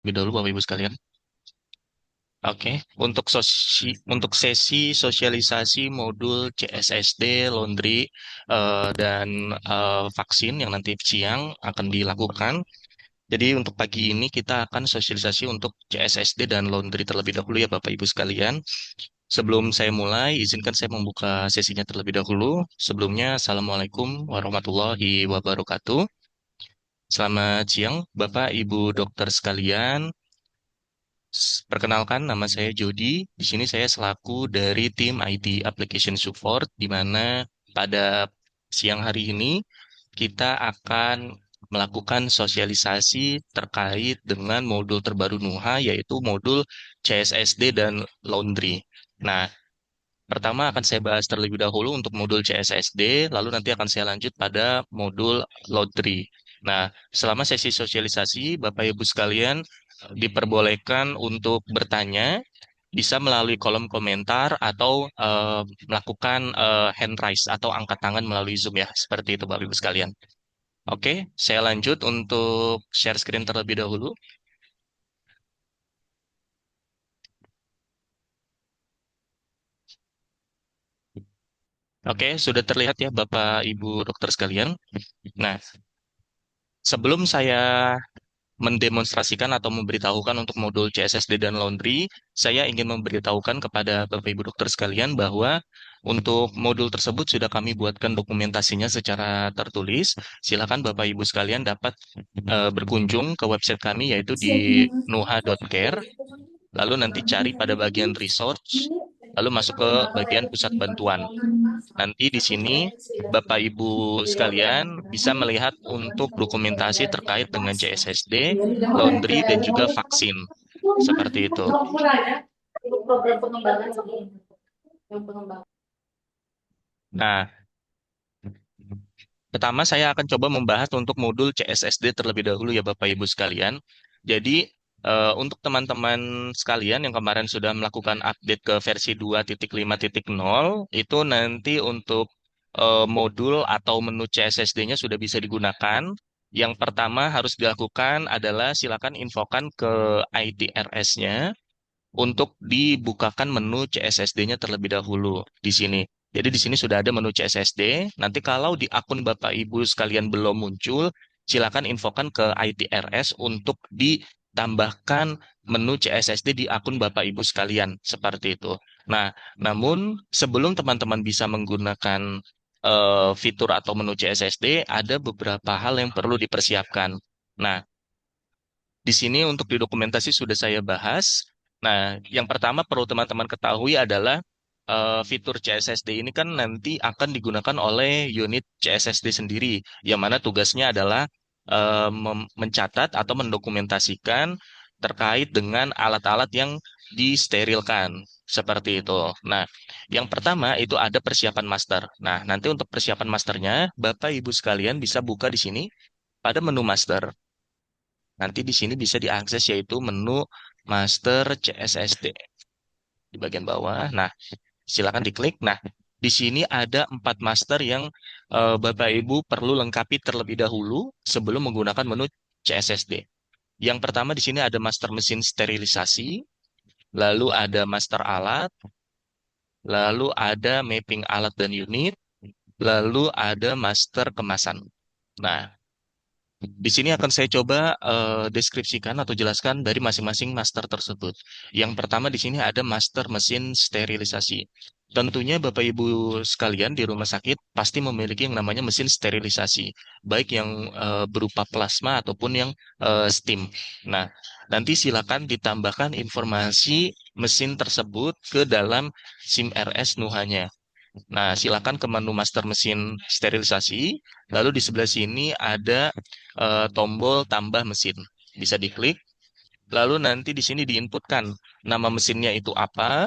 Lebih dahulu Bapak Ibu sekalian. Oke, untuk sesi sosialisasi modul CSSD, laundry, dan vaksin yang nanti siang akan dilakukan. Jadi untuk pagi ini kita akan sosialisasi untuk CSSD dan laundry terlebih dahulu ya Bapak Ibu sekalian. Sebelum saya mulai, izinkan saya membuka sesinya terlebih dahulu. Sebelumnya, Assalamualaikum warahmatullahi wabarakatuh. Selamat siang Bapak Ibu dokter sekalian. Perkenalkan, nama saya Jody. Di sini saya selaku dari tim IT Application Support, di mana pada siang hari ini kita akan melakukan sosialisasi terkait dengan modul terbaru NUHA, yaitu modul CSSD dan Laundry. Nah, pertama akan saya bahas terlebih dahulu untuk modul CSSD, lalu nanti akan saya lanjut pada modul Laundry. Nah, selama sesi sosialisasi, Bapak Ibu sekalian diperbolehkan untuk bertanya, bisa melalui kolom komentar atau melakukan hand raise atau angkat tangan melalui Zoom ya, seperti itu Bapak Ibu sekalian. Oke, saya lanjut untuk share screen terlebih dahulu. Oke, sudah terlihat ya Bapak Ibu dokter sekalian. Nah, sebelum saya mendemonstrasikan atau memberitahukan untuk modul CSSD dan laundry, saya ingin memberitahukan kepada Bapak Ibu dokter sekalian bahwa untuk modul tersebut sudah kami buatkan dokumentasinya secara tertulis. Silakan Bapak Ibu sekalian dapat berkunjung ke website kami yaitu di nuha.care, lalu nanti cari pada bagian resource, lalu masuk ke bagian pusat bantuan. Nanti di sini Bapak Ibu sekalian bisa melihat untuk dokumentasi terkait dengan CSSD, laundry, dan juga vaksin. Seperti itu. Program pengembangan sama yang pengembangan. Nah, pertama saya akan coba membahas untuk modul CSSD terlebih dahulu ya Bapak Ibu sekalian. Jadi untuk teman-teman sekalian yang kemarin sudah melakukan update ke versi 2.5.0 itu nanti untuk modul atau menu CSSD-nya sudah bisa digunakan. Yang pertama harus dilakukan adalah silakan infokan ke ITRS-nya untuk dibukakan menu CSSD-nya terlebih dahulu di sini. Jadi di sini sudah ada menu CSSD. Nanti kalau di akun Bapak Ibu sekalian belum muncul, silakan infokan ke ITRS untuk ditambahkan menu CSSD di akun Bapak Ibu sekalian seperti itu. Nah, namun sebelum teman-teman bisa menggunakan fitur atau menu CSSD, ada beberapa hal yang perlu dipersiapkan. Nah, di sini untuk di dokumentasi sudah saya bahas. Nah, yang pertama perlu teman-teman ketahui adalah fitur CSSD ini kan nanti akan digunakan oleh unit CSSD sendiri, yang mana tugasnya adalah mencatat atau mendokumentasikan terkait dengan alat-alat yang disterilkan. Seperti itu. Nah, yang pertama itu ada persiapan master. Nah, nanti untuk persiapan masternya, Bapak Ibu sekalian bisa buka di sini pada menu master. Nanti di sini bisa diakses yaitu menu Master CSSD di bagian bawah. Nah, silakan diklik. Nah, di sini ada 4 master yang Bapak Ibu perlu lengkapi terlebih dahulu sebelum menggunakan menu CSSD. Yang pertama di sini ada master mesin sterilisasi, lalu ada master alat, lalu ada mapping alat dan unit, lalu ada master kemasan. Nah, di sini akan saya coba deskripsikan atau jelaskan dari masing-masing master tersebut. Yang pertama di sini ada master mesin sterilisasi. Tentunya Bapak Ibu sekalian di rumah sakit pasti memiliki yang namanya mesin sterilisasi, baik yang berupa plasma ataupun yang steam. Nah, nanti silakan ditambahkan informasi mesin tersebut ke dalam SIM RS Nuhanya. Nah, silakan ke menu master mesin sterilisasi. Lalu di sebelah sini ada tombol tambah mesin. Bisa diklik. Lalu nanti di sini diinputkan nama mesinnya itu apa,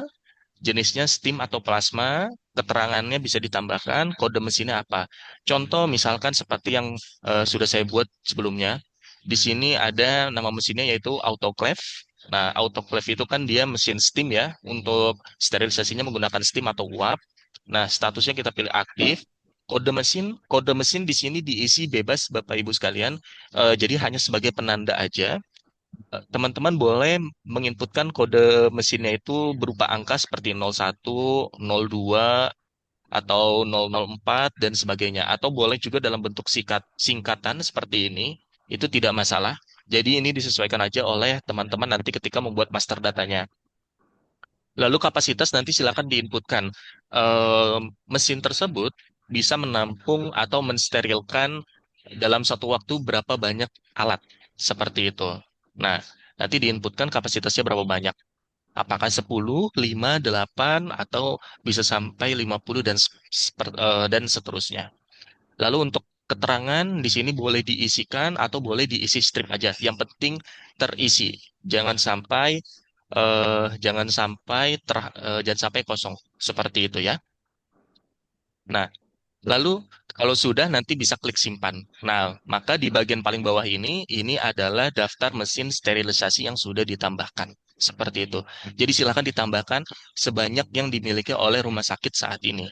jenisnya steam atau plasma, keterangannya bisa ditambahkan, kode mesinnya apa. Contoh misalkan seperti yang sudah saya buat sebelumnya. Di sini ada nama mesinnya yaitu autoclave. Nah, autoclave itu kan dia mesin steam ya, untuk sterilisasinya menggunakan steam atau uap. Nah, statusnya kita pilih aktif. Kode mesin di sini diisi bebas Bapak Ibu sekalian. Jadi hanya sebagai penanda aja. Teman-teman boleh menginputkan kode mesinnya itu berupa angka seperti 01, 02, atau 004 dan sebagainya. Atau boleh juga dalam bentuk singkatan seperti ini. Itu tidak masalah. Jadi ini disesuaikan aja oleh teman-teman nanti ketika membuat master datanya. Lalu kapasitas nanti silakan diinputkan. Mesin tersebut bisa menampung atau mensterilkan dalam satu waktu berapa banyak alat. Seperti itu. Nah, nanti diinputkan kapasitasnya berapa banyak. Apakah 10, 5, 8, atau bisa sampai 50 dan seterusnya. Lalu untuk keterangan di sini boleh diisikan atau boleh diisi strip aja. Yang penting terisi. Jangan sampai jangan sampai kosong seperti itu ya. Nah, lalu kalau sudah nanti bisa klik simpan. Nah, maka di bagian paling bawah ini adalah daftar mesin sterilisasi yang sudah ditambahkan. Seperti itu. Jadi silakan ditambahkan sebanyak yang dimiliki oleh rumah sakit saat ini.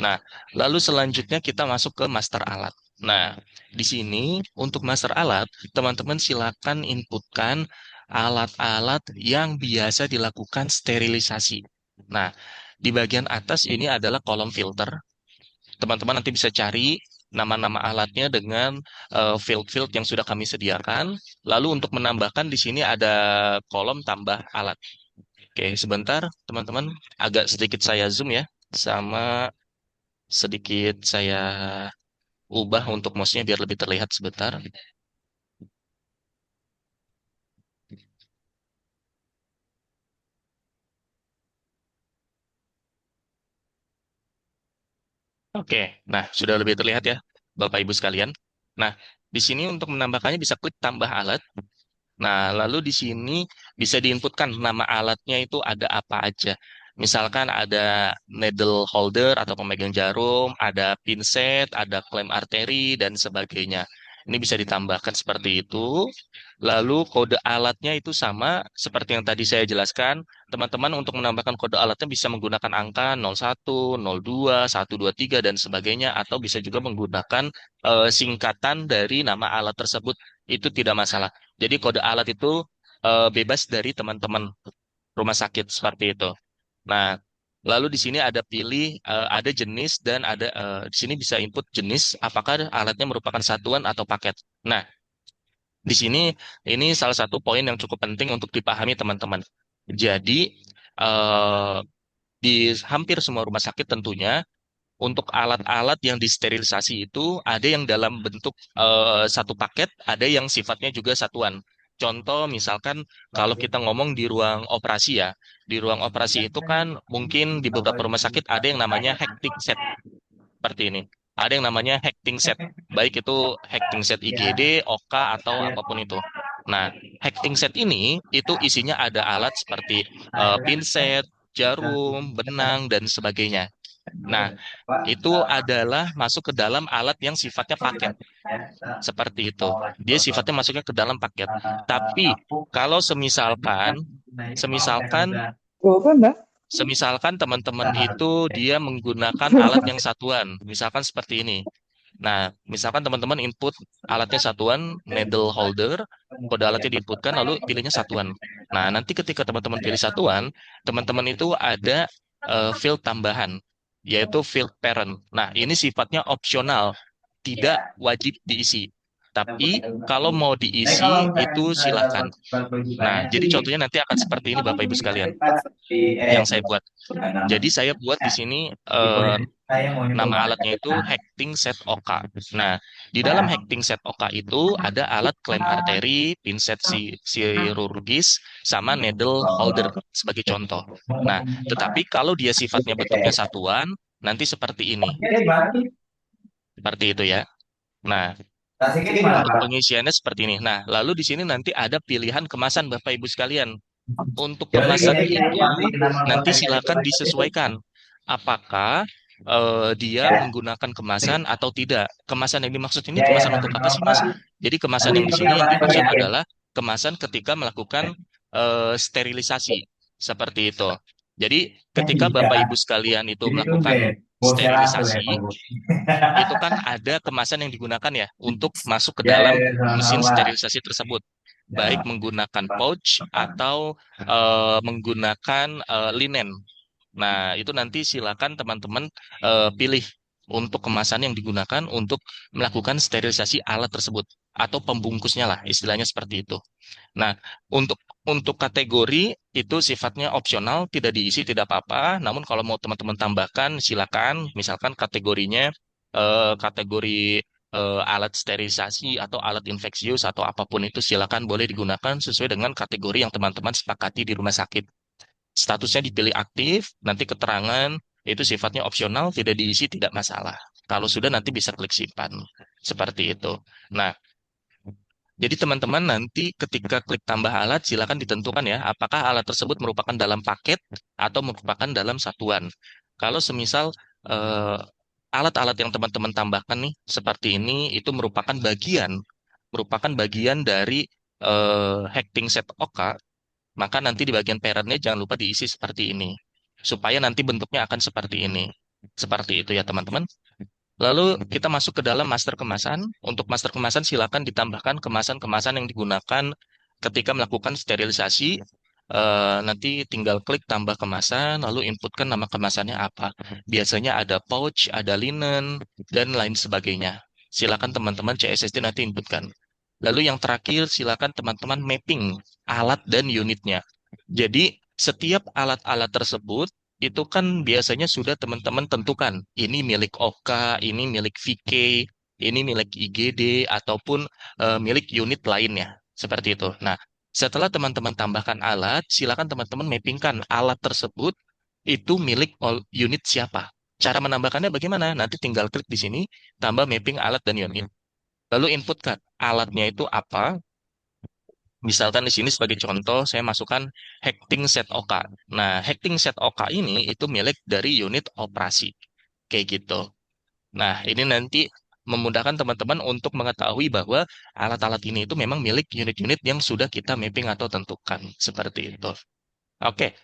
Nah, lalu selanjutnya kita masuk ke master alat. Nah, di sini untuk master alat, teman-teman silakan inputkan alat-alat yang biasa dilakukan sterilisasi. Nah, di bagian atas ini adalah kolom filter. Teman-teman nanti bisa cari nama-nama alatnya dengan field-field yang sudah kami sediakan. Lalu untuk menambahkan di sini ada kolom tambah alat. Oke, sebentar teman-teman, agak sedikit saya zoom ya, sama sedikit saya ubah untuk mouse-nya biar lebih terlihat sebentar. Oke, nah sudah lebih terlihat ya, Bapak Ibu sekalian. Nah, di sini untuk menambahkannya bisa klik tambah alat. Nah, lalu di sini bisa diinputkan nama alatnya itu ada apa aja. Misalkan ada needle holder atau pemegang jarum, ada pinset, ada klem arteri, dan sebagainya. Ini bisa ditambahkan seperti itu. Lalu kode alatnya itu sama seperti yang tadi saya jelaskan. Teman-teman untuk menambahkan kode alatnya bisa menggunakan angka 01, 02, 123, dan sebagainya. Atau bisa juga menggunakan singkatan dari nama alat tersebut. Itu tidak masalah. Jadi kode alat itu bebas dari teman-teman rumah sakit seperti itu. Nah, lalu di sini ada ada jenis dan di sini bisa input jenis apakah alatnya merupakan satuan atau paket. Nah, di sini ini salah satu poin yang cukup penting untuk dipahami teman-teman. Jadi eh, di hampir semua rumah sakit tentunya untuk alat-alat yang disterilisasi itu ada yang dalam bentuk satu paket, ada yang sifatnya juga satuan. Contoh misalkan kalau kita ngomong di ruang operasi ya, di ruang operasi itu kan mungkin di beberapa rumah sakit ada yang namanya hectic set seperti ini. Ada yang namanya hectic set, baik itu hectic set IGD, OK, atau apapun itu. Nah, hectic set ini itu isinya ada alat seperti pinset, jarum, benang, dan sebagainya. Nah, itu adalah masuk ke dalam alat yang sifatnya paket. Seperti itu. Dia sifatnya masuknya ke dalam paket. Tapi kalau semisalkan, semisalkan teman-teman itu dia menggunakan alat yang satuan, misalkan seperti ini. Nah, misalkan teman-teman input alatnya satuan, needle holder, kode alatnya diinputkan, lalu pilihnya satuan. Nah, nanti ketika teman-teman pilih satuan, teman-teman itu ada field tambahan, yaitu field parent. Nah, ini sifatnya opsional, tidak wajib diisi. Tapi kalau mau diisi, itu silakan. Nah, jadi contohnya nanti akan seperti ini, Bapak Ibu sekalian, yang saya buat. Jadi saya buat di sini nama alatnya itu Hecting Set OK. Nah, di dalam Hecting Set OK itu ada alat klem arteri, pinset chirurgis, sama needle holder sebagai contoh. Nah, tetapi kalau dia sifatnya bentuknya satuan, nanti seperti ini. Seperti itu ya. Nah, untuk pengisiannya seperti ini. Nah, lalu di sini nanti ada pilihan kemasan Bapak Ibu sekalian. Untuk kemasannya itu nanti silakan disesuaikan. Apakah dia menggunakan kemasan atau tidak? Kemasan yang dimaksud ini kemasan untuk apa sih, Mas? Jadi kemasan yang di sini yang dimaksud adalah kemasan ketika melakukan sterilisasi. Seperti itu. Jadi ketika Bapak Ibu sekalian itu melakukan sterilisasi, itu kan ada kemasan yang digunakan ya untuk masuk ke dalam mesin sterilisasi tersebut. baik menggunakan pouch atau menggunakan linen. Nah, itu nanti silakan teman-teman pilih untuk kemasan yang digunakan untuk melakukan sterilisasi alat tersebut atau pembungkusnya lah, istilahnya seperti itu. Nah, untuk kategori itu sifatnya opsional, tidak diisi tidak apa-apa. Namun kalau mau teman-teman tambahkan, silakan. Misalkan kategorinya kategori alat sterilisasi atau alat infeksius atau apapun itu silakan boleh digunakan sesuai dengan kategori yang teman-teman sepakati di rumah sakit. Statusnya dipilih aktif, nanti keterangan itu sifatnya opsional, tidak diisi tidak masalah. Kalau sudah nanti bisa klik simpan. Seperti itu. Nah, jadi teman-teman nanti ketika klik tambah alat silakan ditentukan ya apakah alat tersebut merupakan dalam paket atau merupakan dalam satuan. Kalau semisal eh, alat-alat yang teman-teman tambahkan nih seperti ini itu merupakan bagian dari hacking set OK, maka nanti di bagian parentnya jangan lupa diisi seperti ini supaya nanti bentuknya akan seperti ini. Seperti itu ya teman-teman. Lalu kita masuk ke dalam master kemasan. Untuk master kemasan silakan ditambahkan kemasan-kemasan yang digunakan ketika melakukan sterilisasi. Nanti tinggal klik tambah kemasan, lalu inputkan nama kemasannya apa. Biasanya ada pouch, ada linen, dan lain sebagainya. Silakan teman-teman CSSD nanti inputkan. Lalu yang terakhir silakan teman-teman mapping alat dan unitnya. Jadi setiap alat-alat tersebut itu kan biasanya sudah teman-teman tentukan. Ini milik Oka, ini milik VK, ini milik IGD, ataupun milik unit lainnya. Seperti itu. Nah, setelah teman-teman tambahkan alat, silakan teman-teman mappingkan alat tersebut itu milik unit siapa. Cara menambahkannya bagaimana? Nanti tinggal klik di sini, tambah mapping alat dan unit. Lalu inputkan alatnya itu apa. Misalkan di sini sebagai contoh, saya masukkan hacking set OK. Nah, hacking set OK ini itu milik dari unit operasi. Kayak gitu. Nah, ini nanti memudahkan teman-teman untuk mengetahui bahwa alat-alat ini itu memang milik unit-unit yang sudah kita mapping atau tentukan. Seperti itu. Oke.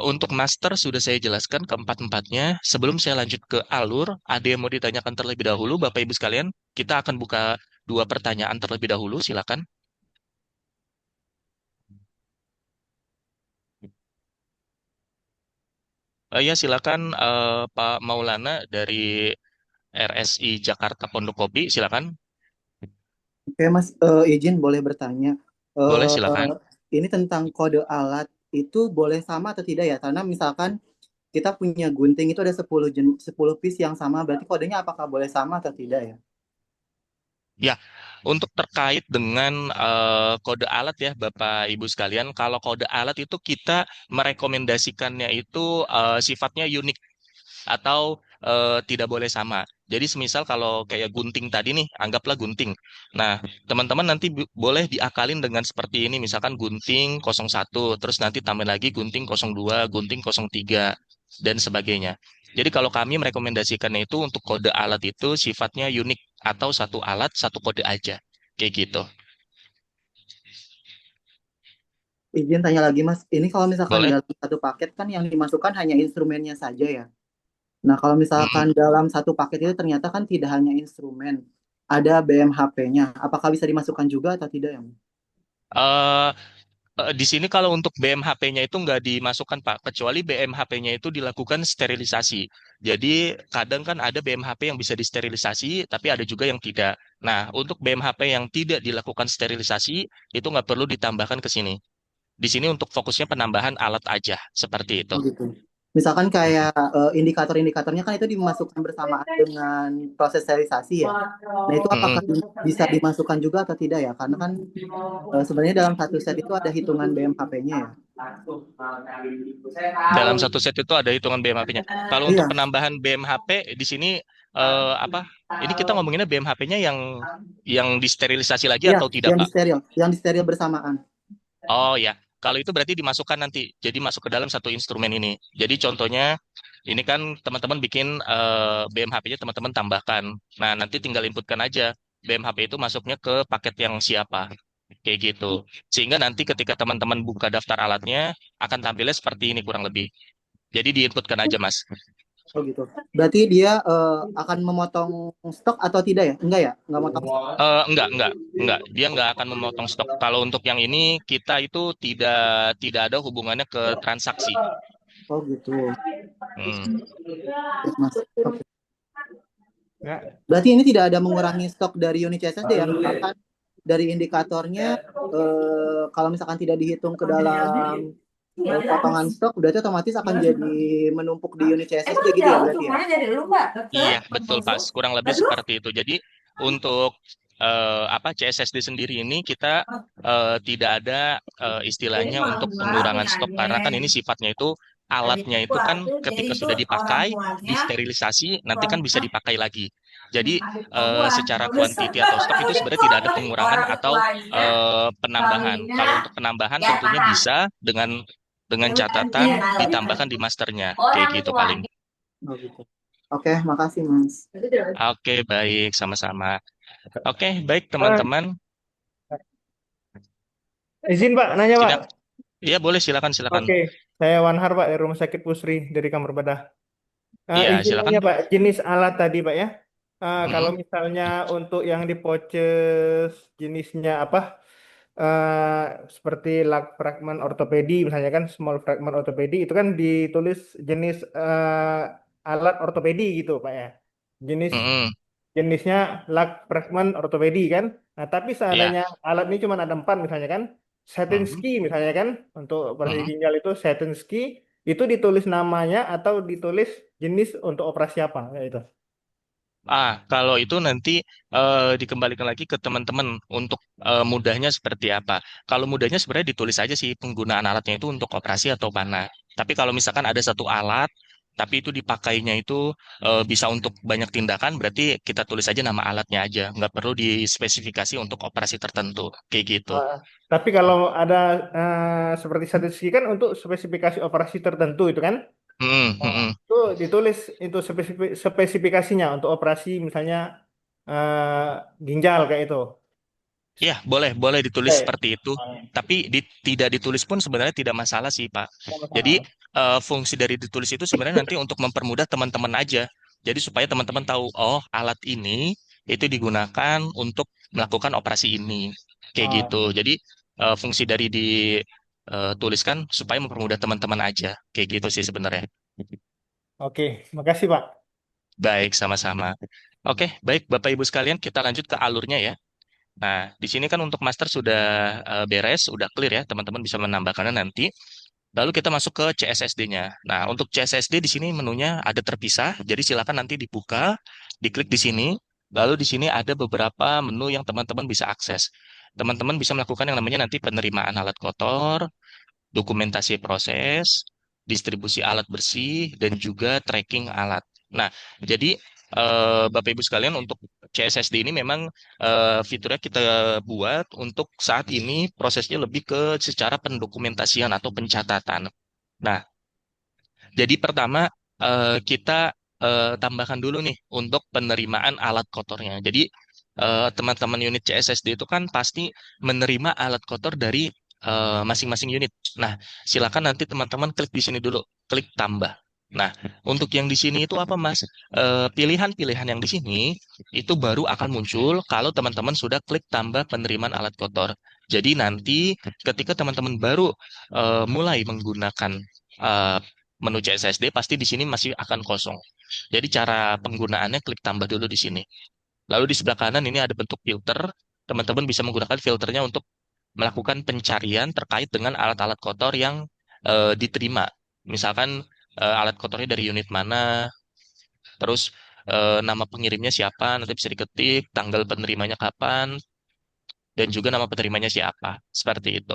Untuk master sudah saya jelaskan keempat-empatnya. Sebelum saya lanjut ke alur, ada yang mau ditanyakan terlebih dahulu, Bapak Ibu sekalian? Kita akan buka dua pertanyaan terlebih dahulu, silakan. Ya, silakan Pak Maulana dari RSI Jakarta Pondok Kopi, silakan. Oke, Mas, izin boleh bertanya. Boleh, Eh, silakan. ini tentang kode alat itu boleh sama atau tidak ya? Karena misalkan kita punya gunting itu ada 10 piece yang sama, berarti kodenya apakah boleh sama atau tidak ya? Ya, untuk terkait dengan kode alat ya, Bapak Ibu sekalian, kalau kode alat itu kita merekomendasikannya itu sifatnya unik atau tidak boleh sama. Jadi semisal kalau kayak gunting tadi nih, anggaplah gunting. Nah, teman-teman nanti boleh diakalin dengan seperti ini, misalkan gunting 01, terus nanti tambah lagi gunting 02, gunting 03, dan sebagainya. Jadi kalau kami merekomendasikannya itu untuk kode alat itu sifatnya unik atau satu alat, satu kode aja. Kayak gitu. Izin tanya lagi, Mas. Ini kalau misalkan Boleh? dalam satu paket kan yang dimasukkan hanya instrumennya saja ya. Nah, kalau misalkan Mm-mm. dalam satu paket itu ternyata kan tidak hanya instrumen, ada BMHP-nya. Apakah bisa dimasukkan juga atau tidak ya, Mas? Eh, di sini kalau untuk BMHP-nya itu nggak dimasukkan, Pak, kecuali BMHP-nya itu dilakukan sterilisasi. Jadi kadang kan ada BMHP yang bisa disterilisasi, tapi ada juga yang tidak. Nah, untuk BMHP yang tidak dilakukan sterilisasi, itu nggak perlu ditambahkan ke sini. Di sini untuk fokusnya penambahan alat aja, seperti itu. Oh gitu. Misalkan kayak indikator-indikatornya kan itu dimasukkan bersamaan dengan proses sterilisasi ya. Nah itu apakah Mm-mm. bisa dimasukkan juga atau tidak ya? Karena kan sebenarnya dalam satu set itu ada hitungan BMHP-nya ya. Dalam satu set itu ada hitungan BMHP-nya. Kalau untuk Iya, penambahan BMHP di sini apa? Ini kita ngomonginnya BMHP-nya yang disterilisasi lagi iya, atau tidak, Pak? yang di steril bersamaan. Oh ya, kalau itu berarti dimasukkan nanti. Jadi masuk ke dalam satu instrumen ini. Jadi contohnya ini kan teman-teman bikin BMHP-nya teman-teman tambahkan. Nah, nanti tinggal inputkan aja BMHP itu masuknya ke paket yang siapa. Kayak gitu. Sehingga nanti ketika teman-teman buka daftar alatnya akan tampilnya seperti ini kurang lebih. Jadi diinputkan aja, Mas. Oh gitu. Berarti dia akan memotong stok atau tidak ya? Enggak ya? Enggak motong stok. Enggak. Dia nggak akan memotong stok. Kalau untuk yang ini kita itu tidak ada hubungannya ke transaksi. Oh gitu. Hmm. Oke, Mas. Oke. Ya, Berarti ini tidak ada mengurangi stok dari unit CSSD ya? Misalkan dari indikatornya kalau misalkan tidak dihitung ke dalam potongan stok, berarti otomatis akan jadi menumpuk di unit CSSD gitu ya berarti ya? Iya, betul Pak. Kurang lebih seperti itu. Jadi untuk CSSD sendiri ini kita tidak ada istilahnya untuk pengurangan stok karena kan ini sifatnya itu alatnya itu kan ketika sudah dipakai, disterilisasi, nanti kan bisa dipakai lagi. Jadi secara kuantiti atau stok itu sebenarnya tidak ada pengurangan atau penambahan. Kalau untuk penambahan tentunya bisa dengan catatan ditambahkan di masternya, kayak gitu paling. Oh gitu. Oke, makasih Mas. Oke, baik, sama-sama. Oke, baik Pak, teman-teman. izin Pak, nanya Pak. Tidak, ya boleh silakan silakan. Oke, saya Wanhar Pak dari Rumah Sakit Pusri dari Kamar Bedah. Iya, Izin silakan. nanya Pak, jenis alat tadi Pak ya. Kalau Mm-mm. misalnya untuk yang di pouches jenisnya apa? eh, Seperti lug fragment ortopedi misalnya kan small fragment ortopedi itu kan ditulis jenis alat ortopedi gitu Pak ya. Jenis Mm-mm. jenisnya lug fragment ortopedi kan. Nah, tapi Ya. seandainya alat ini cuma ada 4 misalnya kan, Mm-mm. Satinsky misalnya kan, untuk operasi Mm-mm. ginjal itu Satinsky, itu ditulis namanya atau ditulis jenis untuk operasi apa kayak itu. Kalau itu nanti dikembalikan lagi ke teman-teman untuk mudahnya seperti apa. Kalau mudahnya sebenarnya ditulis aja sih penggunaan alatnya itu untuk operasi atau mana. Tapi kalau misalkan ada satu alat, tapi itu dipakainya itu bisa untuk banyak tindakan, berarti kita tulis aja nama alatnya aja. Nggak perlu dispesifikasi untuk operasi tertentu. Kayak gitu. Ah, tapi kalau ada seperti Satinsky kan untuk spesifikasi operasi tertentu itu kan, Mm, mm, mm. itu ditulis itu spesifikasinya untuk operasi misalnya ginjal kayak itu. Iya, boleh, boleh ditulis Oke. seperti itu. Ah, Tapi tidak ditulis pun sebenarnya tidak masalah sih, Pak. nggak Jadi masalah. fungsi dari ditulis itu sebenarnya nanti untuk mempermudah teman-teman aja. Jadi supaya teman-teman tahu, oh alat ini itu digunakan untuk melakukan operasi ini, kayak Ah, gitu. Jadi fungsi dari dituliskan supaya mempermudah teman-teman aja, kayak gitu sih sebenarnya. oke, makasih Pak. Baik, sama-sama. Oke, baik Bapak Ibu sekalian, kita lanjut ke alurnya ya. Nah, di sini kan untuk master sudah beres, sudah clear ya, teman-teman bisa menambahkannya nanti. Lalu kita masuk ke CSSD-nya. Nah, untuk CSSD di sini menunya ada terpisah, jadi silakan nanti dibuka, diklik di sini. Lalu di sini ada beberapa menu yang teman-teman bisa akses. Teman-teman bisa melakukan yang namanya nanti penerimaan alat kotor, dokumentasi proses, distribusi alat bersih, dan juga tracking alat. Nah, jadi Bapak Ibu sekalian untuk CSSD ini memang fiturnya kita buat untuk saat ini prosesnya lebih ke secara pendokumentasian atau pencatatan. Nah, jadi pertama kita tambahkan dulu nih untuk penerimaan alat kotornya. Jadi teman-teman unit CSSD itu kan pasti menerima alat kotor dari masing-masing unit. Nah, silakan nanti teman-teman klik di sini dulu, klik tambah. Nah, untuk yang di sini itu apa, Mas? Pilihan-pilihan yang di sini itu baru akan muncul kalau teman-teman sudah klik tambah penerimaan alat kotor. Jadi nanti ketika teman-teman baru mulai menggunakan eh, menu CSSD pasti di sini masih akan kosong. Jadi cara penggunaannya klik tambah dulu di sini. Lalu di sebelah kanan ini ada bentuk filter. Teman-teman bisa menggunakan filternya untuk melakukan pencarian terkait dengan alat-alat kotor yang diterima. Misalkan alat kotornya dari unit mana, terus nama pengirimnya siapa, nanti bisa diketik, tanggal penerimanya kapan, dan juga nama penerimanya siapa. Seperti itu.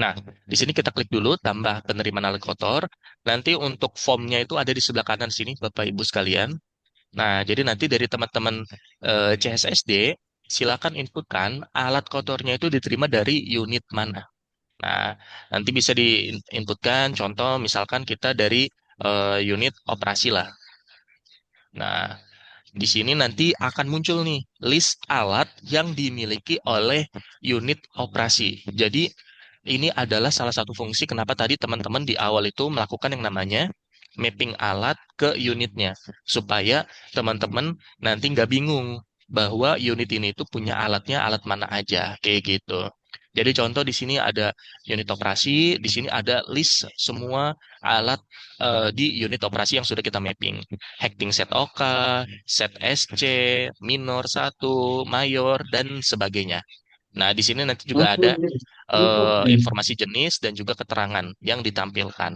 Nah, di sini kita klik dulu tambah penerimaan alat kotor. Nanti untuk formnya itu ada di sebelah kanan sini, Bapak Ibu sekalian. Nah, jadi nanti dari teman-teman CSSD, silakan inputkan alat kotornya itu diterima dari unit mana. Nah, nanti bisa diinputkan contoh misalkan kita dari unit operasi lah. Nah, di sini nanti akan muncul nih list alat yang dimiliki oleh unit operasi. Jadi ini adalah salah satu fungsi kenapa tadi teman-teman di awal itu melakukan yang namanya mapping alat ke unitnya supaya teman-teman nanti nggak bingung bahwa unit ini itu punya alatnya alat mana aja kayak gitu. Jadi contoh di sini ada unit operasi, di sini ada list semua alat di unit operasi yang sudah kita mapping. Hacking set OK, set SC, minor 1, mayor, dan sebagainya. Nah, di sini nanti juga ada informasi jenis dan juga keterangan yang ditampilkan.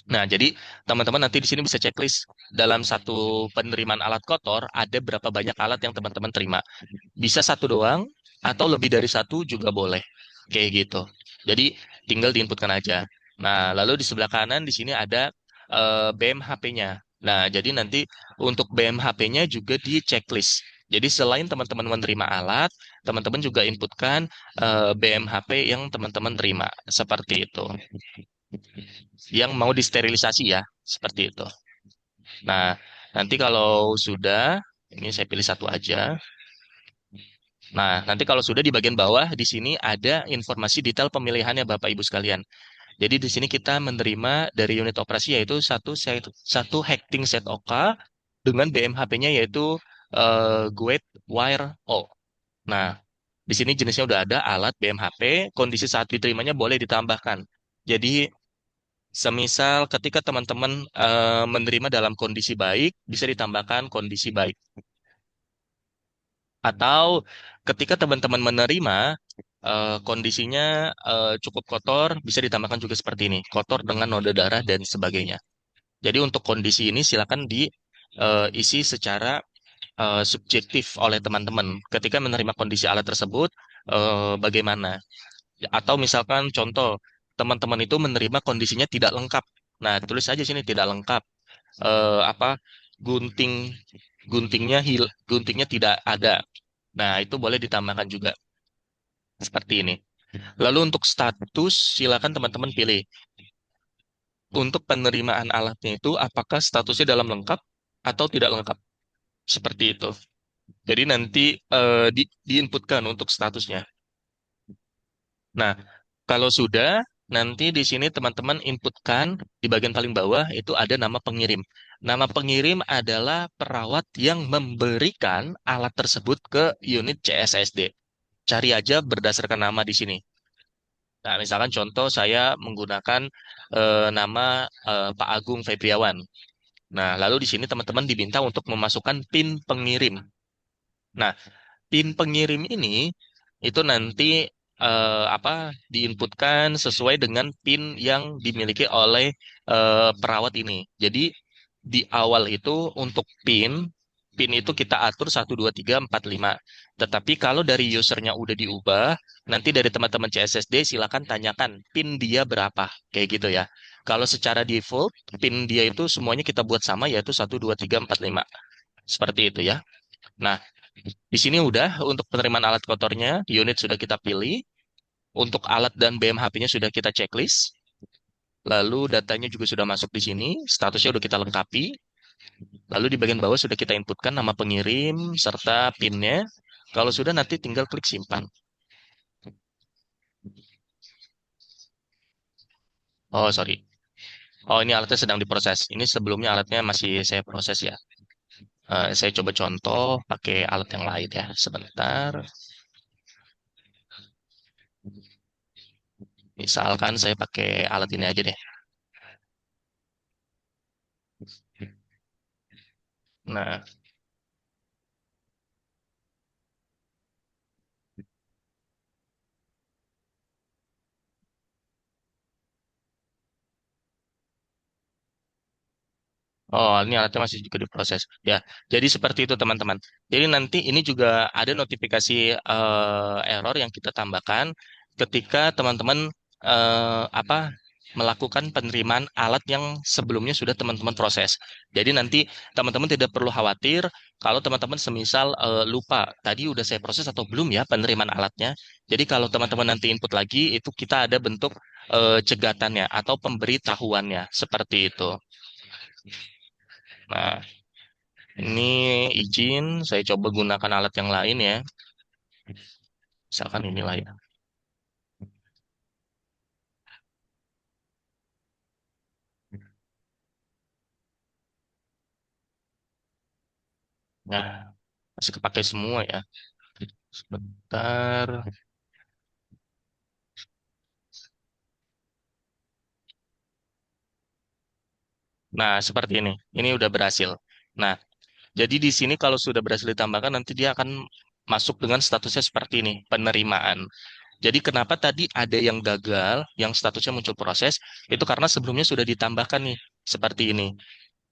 Nah, jadi teman-teman nanti di sini bisa checklist dalam satu penerimaan alat kotor ada berapa banyak alat yang teman-teman terima. Bisa satu doang atau lebih dari satu juga boleh. Kayak gitu. Jadi tinggal diinputkan aja. Nah, lalu di sebelah kanan di sini ada BMHP-nya. Nah, jadi nanti untuk BMHP-nya juga di checklist. Jadi selain teman-teman menerima alat, teman-teman juga inputkan BMHP yang teman-teman terima. Seperti itu. Yang mau disterilisasi ya, seperti itu. Nah, nanti kalau sudah, ini saya pilih satu aja. Nah, nanti kalau sudah di bagian bawah, di sini ada informasi detail pemilihannya Bapak Ibu sekalian. Jadi di sini kita menerima dari unit operasi yaitu satu hacking set OK dengan BMHP-nya yaitu Guide Wire O. Nah, di sini jenisnya udah ada alat BMHP, kondisi saat diterimanya boleh ditambahkan. Jadi semisal ketika teman-teman menerima dalam kondisi baik, bisa ditambahkan kondisi baik. Atau ketika teman-teman menerima kondisinya cukup kotor, bisa ditambahkan juga seperti ini, kotor dengan noda darah dan sebagainya. Jadi untuk kondisi ini silakan diisi secara subjektif oleh teman-teman. Ketika menerima kondisi alat tersebut, bagaimana? Atau misalkan contoh, teman-teman itu menerima kondisinya tidak lengkap. Nah, tulis aja sini tidak lengkap. Apa gunting guntingnya tidak ada. Nah, itu boleh ditambahkan juga seperti ini. Lalu untuk status, silakan teman-teman pilih. Untuk penerimaan alatnya itu, apakah statusnya dalam lengkap atau tidak lengkap? Seperti itu. Jadi nanti diinputkan untuk statusnya. Nah, kalau sudah, nanti di sini teman-teman inputkan di bagian paling bawah itu ada nama pengirim. Nama pengirim adalah perawat yang memberikan alat tersebut ke unit CSSD. Cari aja berdasarkan nama di sini. Nah, misalkan contoh saya menggunakan nama Pak Agung Febriawan. Nah, lalu di sini teman-teman diminta untuk memasukkan PIN pengirim. Nah, PIN pengirim ini itu nanti apa diinputkan sesuai dengan PIN yang dimiliki oleh perawat ini. Jadi di awal itu untuk PIN itu kita atur 1, 2, 3, 4, 5. Tetapi kalau dari usernya udah diubah, nanti dari teman-teman CSSD silakan tanyakan PIN dia berapa, kayak gitu ya. Kalau secara default, PIN dia itu semuanya kita buat sama yaitu 1, 2, 3, 4, 5. Seperti itu ya. Nah, di sini udah untuk penerimaan alat kotornya, unit sudah kita pilih. Untuk alat dan BMHP-nya sudah kita checklist. Lalu datanya juga sudah masuk di sini, statusnya sudah kita lengkapi. Lalu di bagian bawah sudah kita inputkan nama pengirim serta PIN-nya. Kalau sudah nanti tinggal klik simpan. Oh, sorry. Oh, ini alatnya sedang diproses. Ini sebelumnya alatnya masih saya proses ya. Saya coba contoh pakai alat yang lain ya. Sebentar. Misalkan saya pakai alat ini aja deh. Nah, oh, ini alatnya masih juga diproses. Ya, jadi seperti itu teman-teman. Jadi nanti ini juga ada notifikasi error yang kita tambahkan ketika teman-teman apa melakukan penerimaan alat yang sebelumnya sudah teman-teman proses. Jadi nanti teman-teman tidak perlu khawatir kalau teman-teman semisal lupa tadi udah saya proses atau belum ya penerimaan alatnya. Jadi kalau teman-teman nanti input lagi itu kita ada bentuk cegatannya atau pemberitahuannya seperti itu. Nah, ini izin, saya coba gunakan alat yang lain ya. Misalkan inilah ya. Nah, masih kepakai semua ya. Sebentar. Nah, seperti ini. Ini udah berhasil. Nah, jadi di sini kalau sudah berhasil ditambahkan, nanti dia akan masuk dengan statusnya seperti ini, penerimaan. Jadi kenapa tadi ada yang gagal, yang statusnya muncul proses, itu karena sebelumnya sudah ditambahkan nih, seperti ini.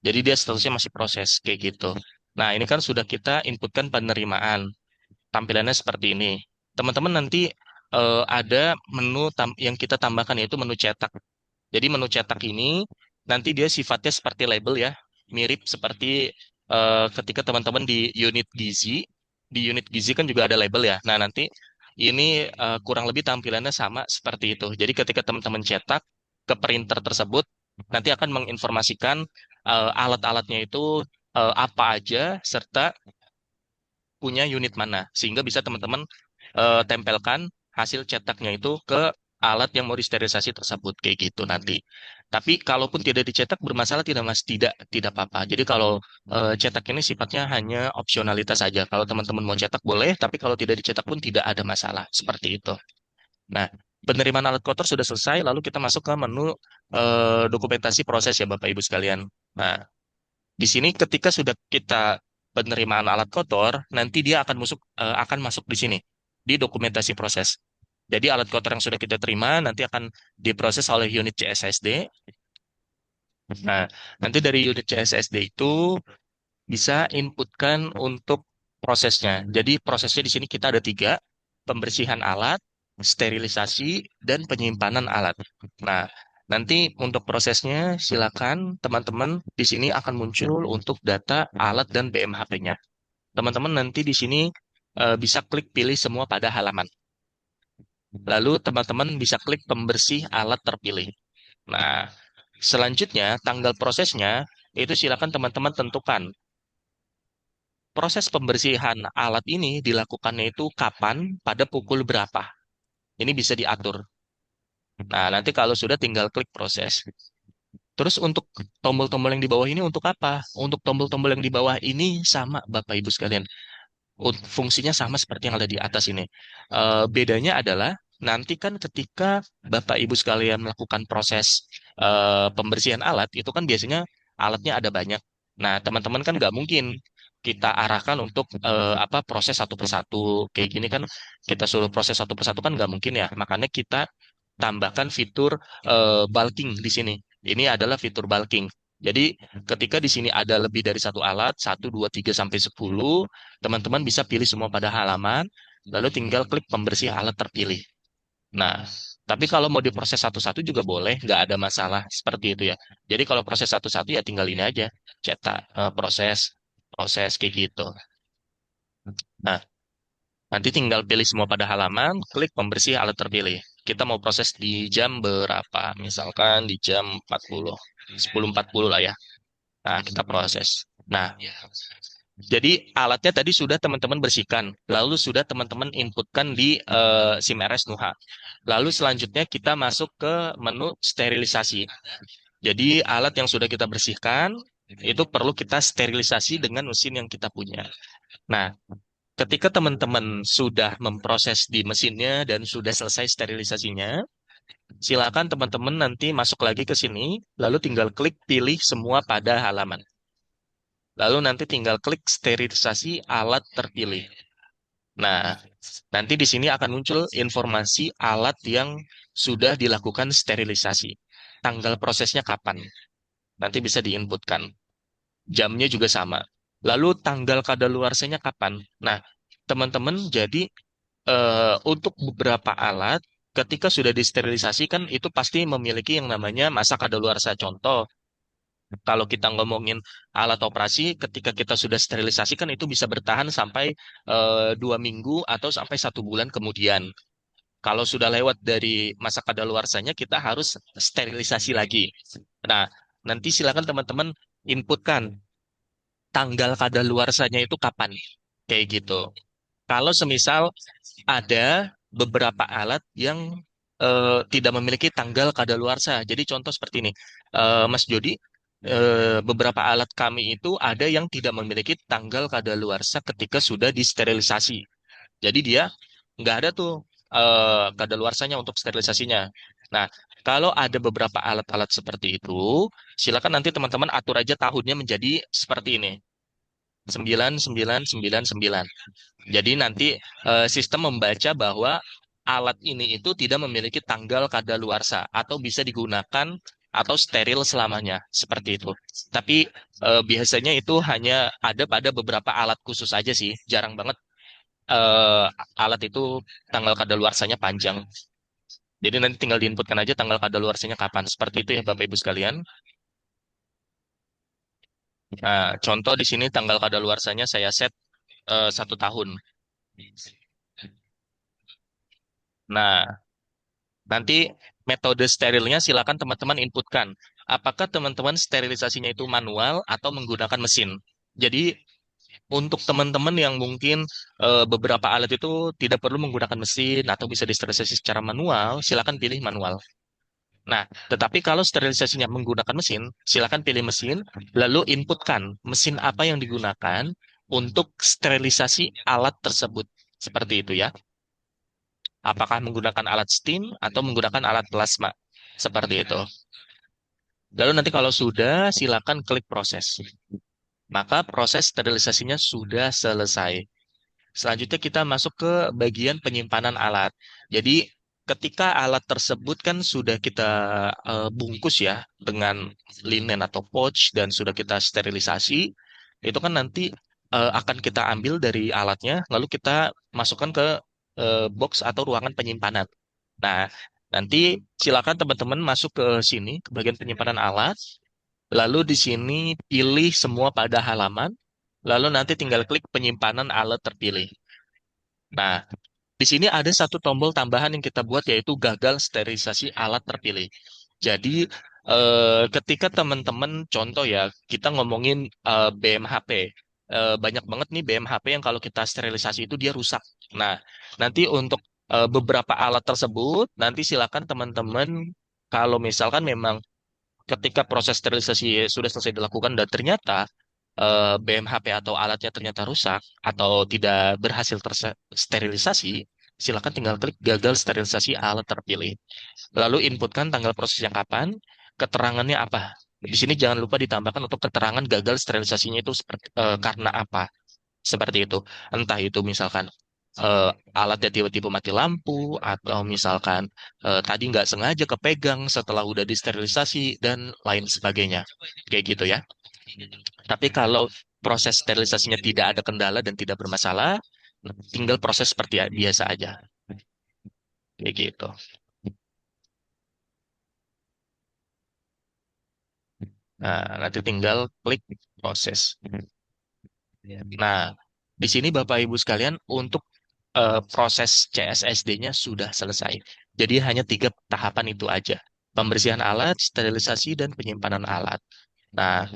Jadi dia statusnya masih proses, kayak gitu. Nah, ini kan sudah kita inputkan penerimaan. Tampilannya seperti ini. Teman-teman nanti ada menu yang kita tambahkan yaitu menu cetak. Jadi menu cetak ini nanti dia sifatnya seperti label ya, mirip seperti ketika teman-teman di unit gizi, di unit gizi kan juga ada label ya. Nah nanti ini kurang lebih tampilannya sama seperti itu. Jadi ketika teman-teman cetak ke printer tersebut, nanti akan menginformasikan alat-alatnya itu apa aja serta punya unit mana, sehingga bisa teman-teman tempelkan hasil cetaknya itu ke alat yang mau disterilisasi tersebut kayak gitu nanti. Tapi kalaupun tidak dicetak bermasalah tidak Mas, tidak apa-apa. Jadi kalau cetak ini sifatnya hanya opsionalitas saja. Kalau teman-teman mau cetak boleh, tapi kalau tidak dicetak pun tidak ada masalah seperti itu. Nah, penerimaan alat kotor sudah selesai, lalu kita masuk ke menu dokumentasi proses ya Bapak Ibu sekalian. Nah, di sini ketika sudah kita penerimaan alat kotor, nanti dia akan masuk di sini di dokumentasi proses. Jadi alat kotor yang sudah kita terima nanti akan diproses oleh unit CSSD. Nah, nanti dari unit CSSD itu bisa inputkan untuk prosesnya. Jadi prosesnya di sini kita ada tiga, pembersihan alat, sterilisasi, dan penyimpanan alat. Nah, nanti untuk prosesnya silakan teman-teman di sini akan muncul untuk data alat dan BMHP-nya. Teman-teman nanti di sini bisa klik pilih semua pada halaman. Lalu teman-teman bisa klik pembersih alat terpilih. Nah, selanjutnya tanggal prosesnya itu silakan teman-teman tentukan. Proses pembersihan alat ini dilakukannya itu kapan, pada pukul berapa. Ini bisa diatur. Nah, nanti kalau sudah tinggal klik proses. Terus untuk tombol-tombol yang di bawah ini untuk apa? Untuk tombol-tombol yang di bawah ini sama Bapak Ibu sekalian. Fungsinya sama seperti yang ada di atas ini. Bedanya adalah nanti kan ketika Bapak Ibu sekalian melakukan proses pembersihan alat, itu kan biasanya alatnya ada banyak. Nah, teman-teman kan nggak mungkin kita arahkan untuk apa proses satu persatu kayak gini kan kita suruh proses satu persatu kan nggak mungkin ya. Makanya kita tambahkan fitur bulking di sini. Ini adalah fitur bulking. Jadi ketika di sini ada lebih dari satu alat, 1, 2, 3 sampai 10, teman-teman bisa pilih semua pada halaman, lalu tinggal klik pembersih alat terpilih. Nah, tapi kalau mau diproses satu-satu juga boleh, nggak ada masalah seperti itu ya. Jadi kalau proses satu-satu ya tinggal ini aja, cetak, proses, proses kayak gitu. Nah, nanti tinggal pilih semua pada halaman, klik pembersih alat terpilih. Kita mau proses di jam berapa? Misalkan di jam 40, 10.40 lah ya. Nah, kita proses. Nah, jadi alatnya tadi sudah teman-teman bersihkan, lalu sudah teman-teman inputkan di SIMRS Nuha. Lalu selanjutnya kita masuk ke menu sterilisasi. Jadi alat yang sudah kita bersihkan itu perlu kita sterilisasi dengan mesin yang kita punya. Nah, ketika teman-teman sudah memproses di mesinnya dan sudah selesai sterilisasinya, silakan teman-teman nanti masuk lagi ke sini, lalu tinggal klik pilih semua pada halaman. Lalu nanti tinggal klik sterilisasi alat terpilih. Nah, nanti di sini akan muncul informasi alat yang sudah dilakukan sterilisasi. Tanggal prosesnya kapan? Nanti bisa diinputkan. Jamnya juga sama. Lalu tanggal kadaluarsanya kapan? Nah, teman-teman jadi untuk beberapa alat ketika sudah disterilisasi kan itu pasti memiliki yang namanya masa kadaluarsa. Contoh, kalau kita ngomongin alat operasi, ketika kita sudah sterilisasi kan itu bisa bertahan sampai 2 minggu atau sampai 1 bulan kemudian. Kalau sudah lewat dari masa kadaluarsanya, kita harus sterilisasi lagi. Nah, nanti silakan teman-teman inputkan tanggal kadaluarsanya itu kapan, kayak gitu. Kalau semisal ada beberapa alat yang tidak memiliki tanggal kadaluarsa. Jadi contoh seperti ini, Mas Jody, beberapa alat kami itu ada yang tidak memiliki tanggal kadaluarsa ketika sudah disterilisasi. Jadi dia nggak ada tuh kadaluarsanya untuk sterilisasinya. Nah, kalau ada beberapa alat-alat seperti itu, silakan nanti teman-teman atur aja tahunnya menjadi seperti ini. 9999. Jadi nanti sistem membaca bahwa alat ini itu tidak memiliki tanggal kadaluarsa atau bisa digunakan atau steril selamanya seperti itu. Tapi biasanya itu hanya ada pada beberapa alat khusus aja sih. Jarang banget eh, alat itu tanggal kadaluarsanya panjang. Jadi nanti tinggal diinputkan aja tanggal kadaluarsanya kapan. Seperti itu ya Bapak Ibu sekalian. Nah, contoh di sini tanggal kadaluarsanya saya set 1 tahun. Nah, nanti metode sterilnya silakan teman-teman inputkan. Apakah teman-teman sterilisasinya itu manual atau menggunakan mesin? Jadi untuk teman-teman yang mungkin beberapa alat itu tidak perlu menggunakan mesin atau bisa disterilisasi secara manual, silakan pilih manual. Nah, tetapi kalau sterilisasinya menggunakan mesin, silakan pilih mesin, lalu inputkan mesin apa yang digunakan untuk sterilisasi alat tersebut. Seperti itu ya. Apakah menggunakan alat steam atau menggunakan alat plasma. Seperti itu. Lalu nanti kalau sudah, silakan klik proses. Maka proses sterilisasinya sudah selesai. Selanjutnya kita masuk ke bagian penyimpanan alat. Jadi ketika alat tersebut kan sudah kita bungkus ya dengan linen atau pouch dan sudah kita sterilisasi, itu kan nanti akan kita ambil dari alatnya, lalu kita masukkan ke box atau ruangan penyimpanan. Nah, nanti silakan teman-teman masuk ke sini, ke bagian penyimpanan alat, lalu di sini pilih semua pada halaman, lalu nanti tinggal klik penyimpanan alat terpilih. Nah, di sini ada satu tombol tambahan yang kita buat yaitu gagal sterilisasi alat terpilih. Jadi ketika teman-teman contoh ya kita ngomongin BMHP, banyak banget nih BMHP yang kalau kita sterilisasi itu dia rusak. Nah, nanti untuk beberapa alat tersebut nanti silakan teman-teman kalau misalkan memang ketika proses sterilisasi sudah selesai dilakukan dan ternyata BMHP atau alatnya ternyata rusak atau tidak berhasil tersterilisasi, silakan tinggal klik gagal sterilisasi alat terpilih. Lalu inputkan tanggal prosesnya kapan, keterangannya apa. Di sini jangan lupa ditambahkan untuk keterangan gagal sterilisasinya itu seperti, karena apa. Seperti itu. Entah itu misalkan eh, alatnya tiba-tiba mati lampu atau misalkan tadi nggak sengaja kepegang setelah udah disterilisasi dan lain sebagainya. Kayak gitu ya. Tapi kalau proses sterilisasinya tidak ada kendala dan tidak bermasalah, tinggal proses seperti biasa aja. Kayak gitu. Nah, nanti tinggal klik proses. Nah, di sini Bapak Ibu sekalian untuk proses CSSD-nya sudah selesai. Jadi hanya 3 tahapan itu aja. Pembersihan alat, sterilisasi, dan penyimpanan alat. Nah,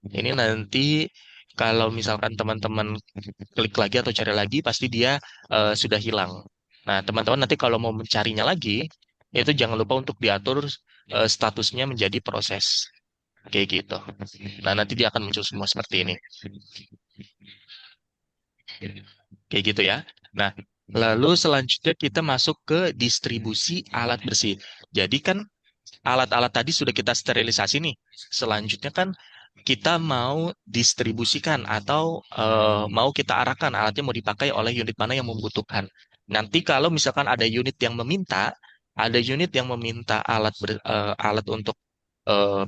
ini nanti kalau misalkan teman-teman klik lagi atau cari lagi, pasti dia sudah hilang. Nah, teman-teman nanti kalau mau mencarinya lagi, itu jangan lupa untuk diatur statusnya menjadi proses. Kayak gitu. Nah, nanti dia akan muncul semua seperti ini. Kayak gitu ya. Nah, lalu selanjutnya kita masuk ke distribusi alat bersih. Jadi kan alat-alat tadi sudah kita sterilisasi nih. Selanjutnya kan kita mau distribusikan atau mau kita arahkan alatnya mau dipakai oleh unit mana yang membutuhkan. Nanti kalau misalkan ada unit yang meminta, ada unit yang meminta alat untuk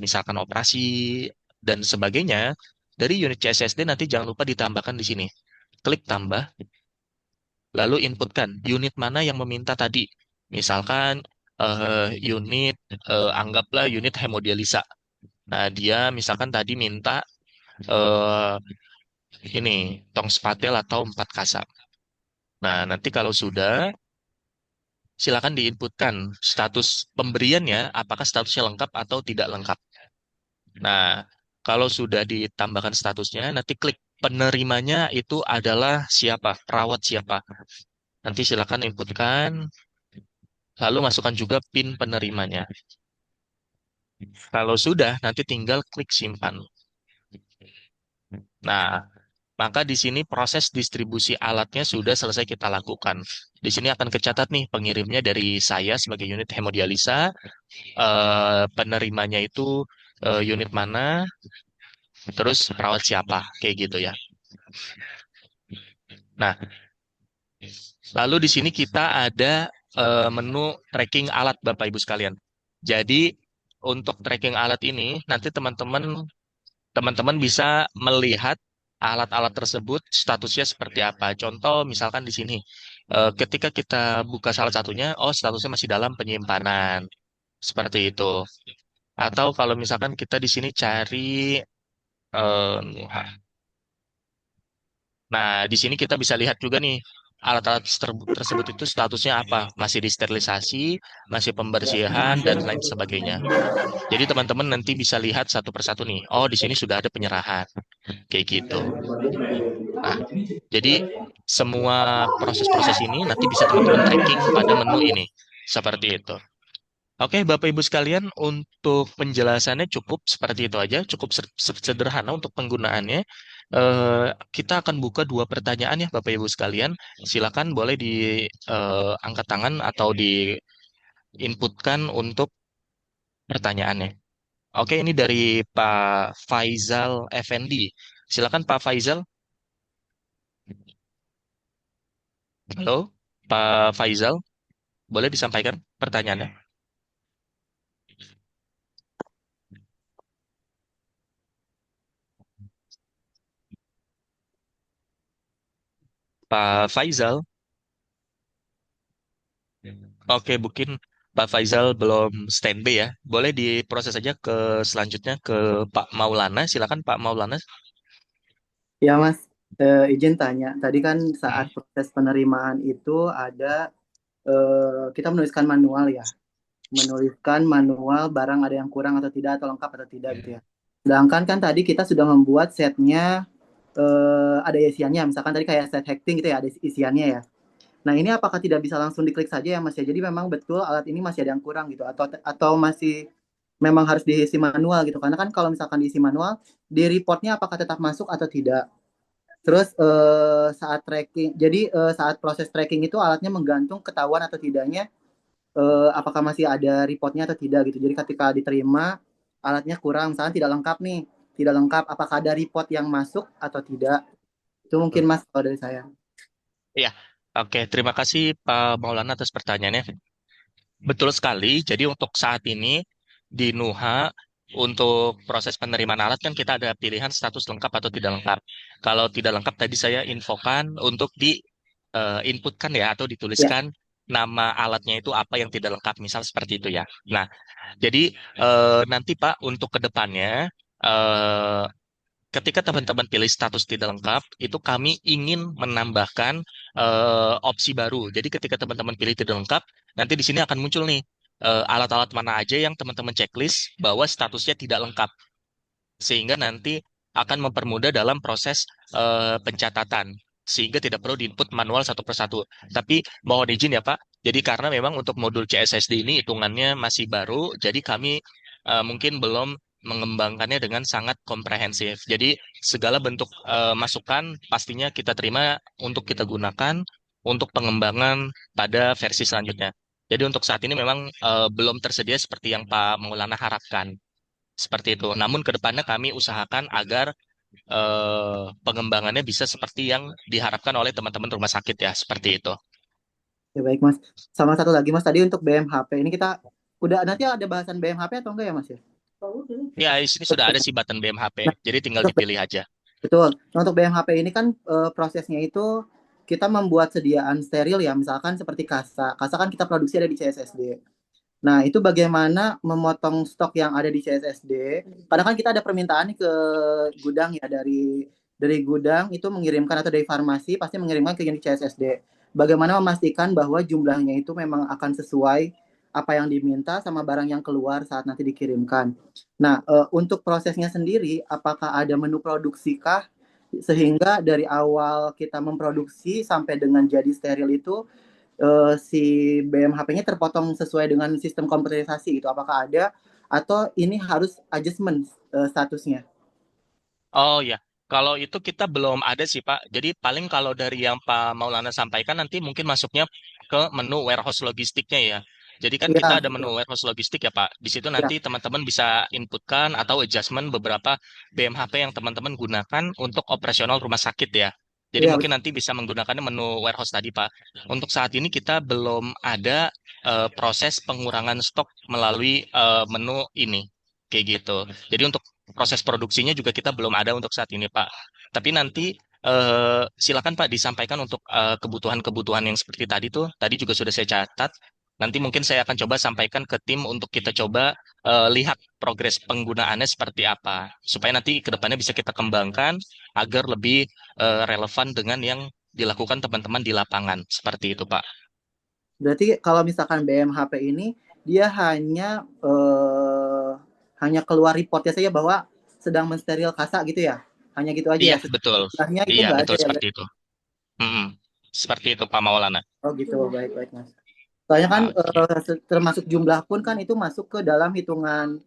misalkan operasi dan sebagainya, dari unit CSSD nanti jangan lupa ditambahkan di sini. Klik tambah, lalu inputkan unit mana yang meminta tadi. Misalkan unit, anggaplah unit hemodialisa. Nah, dia misalkan tadi minta eh, ini tong spatel atau 4 kasa. Nah, nanti kalau sudah, silakan diinputkan status pemberiannya, apakah statusnya lengkap atau tidak lengkap. Nah, kalau sudah ditambahkan statusnya, nanti klik penerimanya itu adalah siapa, perawat siapa. Nanti silakan inputkan, lalu masukkan juga PIN penerimanya. Kalau sudah, nanti tinggal klik simpan. Nah, maka di sini proses distribusi alatnya sudah selesai kita lakukan. Di sini akan kecatat nih pengirimnya dari saya sebagai unit hemodialisa, penerimanya itu unit mana, terus perawat siapa, kayak gitu ya. Nah, lalu di sini kita ada menu tracking alat Bapak Ibu sekalian. Jadi untuk tracking alat ini nanti teman-teman bisa melihat alat-alat tersebut statusnya seperti apa. Contoh misalkan di sini ketika kita buka salah satunya, oh statusnya masih dalam penyimpanan. Seperti itu. Atau kalau misalkan kita di sini cari eh, nah, di sini kita bisa lihat juga nih alat-alat tersebut itu statusnya apa? Masih disterilisasi, masih pembersihan dan lain sebagainya. Jadi teman-teman nanti bisa lihat satu persatu nih. Oh, di sini sudah ada penyerahan. Kayak gitu. Nah, jadi semua proses-proses ini nanti bisa teman-teman tracking pada menu ini. Seperti itu. Oke, Bapak Ibu sekalian, untuk penjelasannya cukup seperti itu aja, cukup sederhana untuk penggunaannya. Kita akan buka dua pertanyaan ya, Bapak Ibu sekalian. Silakan boleh diangkat tangan atau diinputkan untuk pertanyaannya. Oke, ini dari Pak Faizal Effendi. Silakan Pak Faizal. Halo, Pak Faizal, boleh disampaikan pertanyaannya? Pak Faizal. Oke, mungkin Pak Faizal belum standby ya. Boleh diproses aja ke selanjutnya ke Pak Maulana. Silakan Pak Maulana. Ya Mas, izin tanya. Tadi kan saat Hmm. proses penerimaan itu ada kita menuliskan manual ya, menuliskan manual barang ada yang kurang atau tidak atau lengkap atau tidak gitu ya. Sedangkan kan tadi kita sudah membuat setnya ada isiannya, misalkan tadi kayak set hacking gitu ya, ada isiannya ya. Nah ini apakah tidak bisa langsung diklik saja ya Mas ya? Jadi memang betul alat ini masih ada yang kurang gitu atau masih memang harus diisi manual gitu? Karena kan kalau misalkan diisi manual, di reportnya apakah tetap masuk atau tidak? Terus saat tracking, jadi saat proses tracking itu alatnya menggantung ketahuan atau tidaknya apakah masih ada reportnya atau tidak gitu. Jadi ketika diterima alatnya kurang, misalnya tidak lengkap nih, tidak lengkap, apakah ada report yang masuk atau tidak? Itu mungkin Mas kalau dari saya. Ya, oke. Terima kasih Pak Maulana atas pertanyaannya. Betul sekali. Jadi untuk saat ini di Nuha untuk proses penerimaan alat kan kita ada pilihan status lengkap atau tidak lengkap. Kalau tidak lengkap tadi saya infokan untuk di inputkan ya atau Ya, dituliskan nama alatnya itu apa yang tidak lengkap, misal seperti itu ya. Nah, jadi nanti Pak untuk kedepannya eh, ketika teman-teman pilih status tidak lengkap, itu kami ingin menambahkan opsi baru. Jadi ketika teman-teman pilih tidak lengkap, nanti di sini akan muncul nih alat-alat mana aja yang teman-teman checklist bahwa statusnya tidak lengkap. Sehingga nanti akan mempermudah dalam proses pencatatan. Sehingga tidak perlu diinput manual satu persatu. Tapi mohon izin ya Pak, jadi karena memang untuk modul CSSD ini hitungannya masih baru, jadi kami mungkin belum mengembangkannya dengan sangat komprehensif. Jadi segala bentuk masukan pastinya kita terima untuk kita gunakan untuk pengembangan pada versi selanjutnya. Jadi untuk saat ini memang belum tersedia seperti yang Pak Maulana harapkan. Seperti itu. Namun ke depannya kami usahakan agar pengembangannya bisa seperti yang diharapkan oleh teman-teman rumah sakit ya, seperti itu. ya baik Mas. Sama satu lagi Mas, tadi untuk BMHP ini kita udah nanti ada bahasan BMHP atau enggak ya Mas ya? Ya, di sini sudah ada sih button BMHP, Nah, jadi tinggal untuk dipilih aja. betul. Nah, untuk BMHP ini kan prosesnya itu kita membuat sediaan steril ya, misalkan seperti kasa. Kasa kan kita produksi ada di CSSD. Nah, itu bagaimana memotong stok yang ada di CSSD. Kadang kan kita ada permintaan nih ke gudang ya dari gudang itu mengirimkan atau dari farmasi pasti mengirimkan ke unit CSSD. Bagaimana memastikan bahwa jumlahnya itu memang akan sesuai apa yang diminta sama barang yang keluar saat nanti dikirimkan. Nah, untuk prosesnya sendiri, apakah ada menu produksi kah sehingga dari awal kita memproduksi sampai dengan jadi steril itu si BMHP-nya terpotong sesuai dengan sistem komputerisasi gitu. Apakah ada atau ini harus adjustment statusnya? Oh ya, kalau itu kita belum ada sih Pak. Jadi paling kalau dari yang Pak Maulana sampaikan nanti mungkin masuknya ke menu warehouse logistiknya ya. Jadi kan Iya, kita ada menu betul. warehouse logistik ya Pak. Di situ Ya, nanti teman-teman bisa inputkan atau adjustment beberapa BMHP yang teman-teman gunakan untuk operasional rumah sakit ya. Jadi iya mungkin betul. nanti bisa menggunakan menu warehouse tadi Pak. Untuk saat ini kita belum ada proses pengurangan stok melalui menu ini. Kayak gitu. Jadi untuk proses produksinya juga kita belum ada untuk saat ini, Pak. Tapi nanti silakan Pak disampaikan untuk kebutuhan-kebutuhan yang seperti tadi tuh. Tadi juga sudah saya catat. Nanti mungkin saya akan coba sampaikan ke tim untuk kita coba lihat progres penggunaannya seperti apa. Supaya nanti ke depannya bisa kita kembangkan agar lebih relevan dengan yang dilakukan teman-teman di lapangan. Seperti itu, Pak. Berarti kalau misalkan BMHP ini dia hanya keluar reportnya saja bahwa sedang mensteril kasa gitu ya. Hanya gitu aja Iya, ya. betul. Setelahnya itu Iya, nggak ada betul ya seperti berarti. itu. Mm-mm. Seperti itu, Pak Maulana. Oh gitu, baik-baik Mas. Soalnya kan Oke. termasuk jumlah pun kan itu masuk ke dalam hitungan